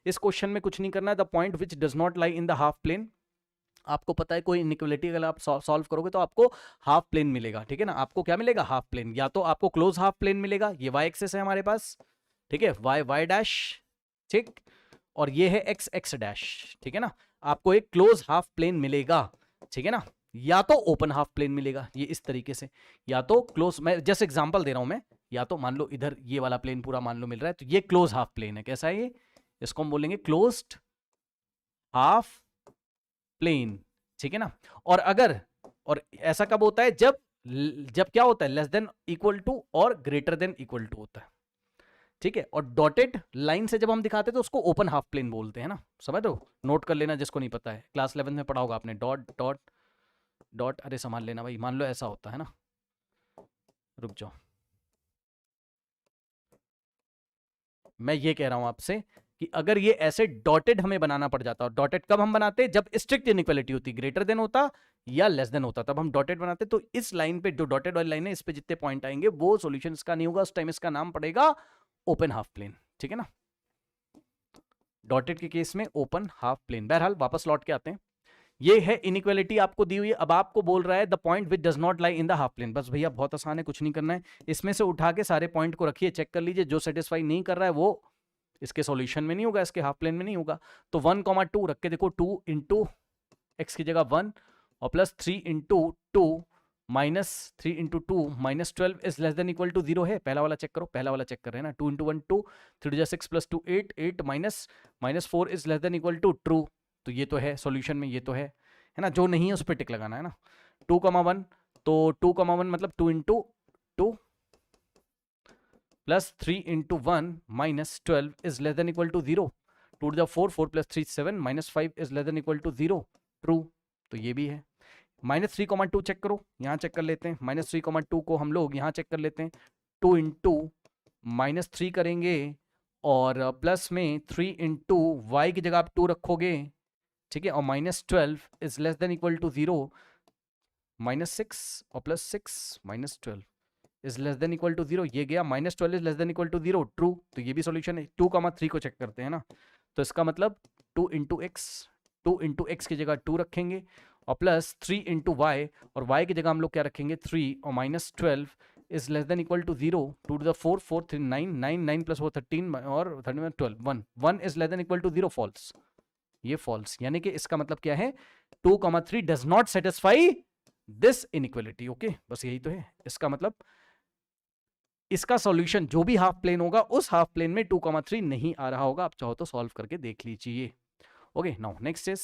इस क्वेश्चन में कुछ नहीं करना है, the point which does not lie in the half plane. आपको पता है कोई इनइक्वालिटी अगर आप सॉल्व करोगे तो आपको हाफ प्लेन मिलेगा, ठीक है ना। आपको क्या मिलेगा? Half plane. या तो आपको क्लोज हाफ प्लेन मिलेगा, ये वाई एक्सेस है हमारे पास, ठीक है, वाई वाई डैश, ठीक, और ये है एक्स एक्स डैश, ठीक है ना। आपको एक क्लोज हाफ प्लेन मिलेगा, ठीक है ना, या तो ओपन हाफ प्लेन मिलेगा, ये इस तरीके से, या तो क्लोज, मैं जस्ट एग्जांपल दे रहा हूं मैं, या तो मान लो इधर ये वाला प्लेन पूरा मान लो मिल रहा है, तो ये क्लोज हाफ प्लेन है। कैसा है ये? इसको हम बोलेंगे क्लोज्ड हाफ प्लेन, ठीक है ना। और अगर, और ऐसा कब होता है? जब क्या होता है? लेस देन इक्वल टू और ग्रेटर देन इक्वल टू होता है, ठीक है। और डॉटेड लाइन से जब हम दिखाते हैं तो उसको ओपन हाफ प्लेन बोलते हैं ना, समझ रहे हो? नोट कर लेना जिसको नहीं पता है, क्लास 11 में पढ़ा होगा आपने, डॉट डॉट डॉट, अरे संभाल लेना भाई, मान लो ऐसा होता है ना, रुक जाओ, मैं ये कह रहा हूं आपसे कि अगर ये ऐसे डॉटेड हमें बनाना पड़ जाता, और डॉटेड कब हम बनाते? जब स्ट्रिक्ट इनइक्वालिटी होती, ग्रेटर देन होता या लेस देन होता, तब हम डॉटेड बनाते। तो इस लाइन पे जो डॉटेड वाली लाइन है, इस पे जितने पॉइंट आएंगे वो सॉल्यूशन इसका नहीं होगा, उस टाइम इसका नाम पड़ेगा ओपन हाफ प्लेन, ठीक है ना। डॉटेड के केस में ओपन हाफ प्लेन। बहरहाल वापस लौट के आते हैं, ये है इनइक्वालिटी आपको दी हुई है। अब आपको बोल रहा है the point which does not lie in the half plane. बस भैया बहुत आसान है, कुछ नहीं करना है, इसमें से उठा के सारे पॉइंट को रखिए, चेक कर लीजिए, जो सेटिस्फाई नहीं कर रहा है वो इसके सॉल्यूशन में नहीं होगा, इसके हाफ प्लेन में नहीं होगा। तो 1,2 रख के देखो, 2 इंटू एक्स की जगह 1 और plus 3 into 2 minus 3 into 2 minus 12 is less than equal to 0 है। पहला वाला चेक करो, पहला वाला चेक कर रहे हैं ना, 2 into 1 2, 3 6 plus 2 8 8 minus minus 4 is less than equal to true. तो ये तो है सॉल्यूशन में, ये तो है ना। जो नहीं है उस पर टिक लगाना है ना। 2,1, तो 2,1 मतलब 2 into 2 plus 3 into 1 minus 12 is less than equal to 0। 2 to the 4 4 plus 3 7 minus 5 is less than equal to 0, true. तो ये भी है। -3,2 चेक करो, यहाँ चेक कर लेते हैं। -3,2 को हम लोग यहाँ चेक कर लेते हैं। 2 इंटू -3 करेंगे और प्लस में 3 इंटू वाई की जगह आप 2 रखोगे, ठीक है, और -12 is less than equal to 0, -6 और plus 6 -12 is less than equal to 0, ये गया। -12 is less than equal to 0, true. तो ये भी सॉल्यूशन है। 2,3 को चेक करते हैं ना, तो इसका मतलब 2 इंटू एक्स की जगह 2 रखेंगे और प्लस 3 इंटू वाई, और वाई की जगह हम लोग क्या रखेंगे 3, और -12 is less than equal to 0। 2 to the 4 4 3 9 9 9 plus 4 13 और 13 12 1 is less than equal to 0, false. ये फॉल्स, यानी कि इसका मतलब क्या है? 2,3 does not satisfy this inequality. Okay, बस यही तो है इसका मतलब। इसका सॉल्यूशन जो भी हाफ प्लेन होगा, उस हाफ प्लेन में 2,3 नहीं आ रहा होगा। आप चाहो तो सॉल्व करके देख लीजिए। Okay, now next is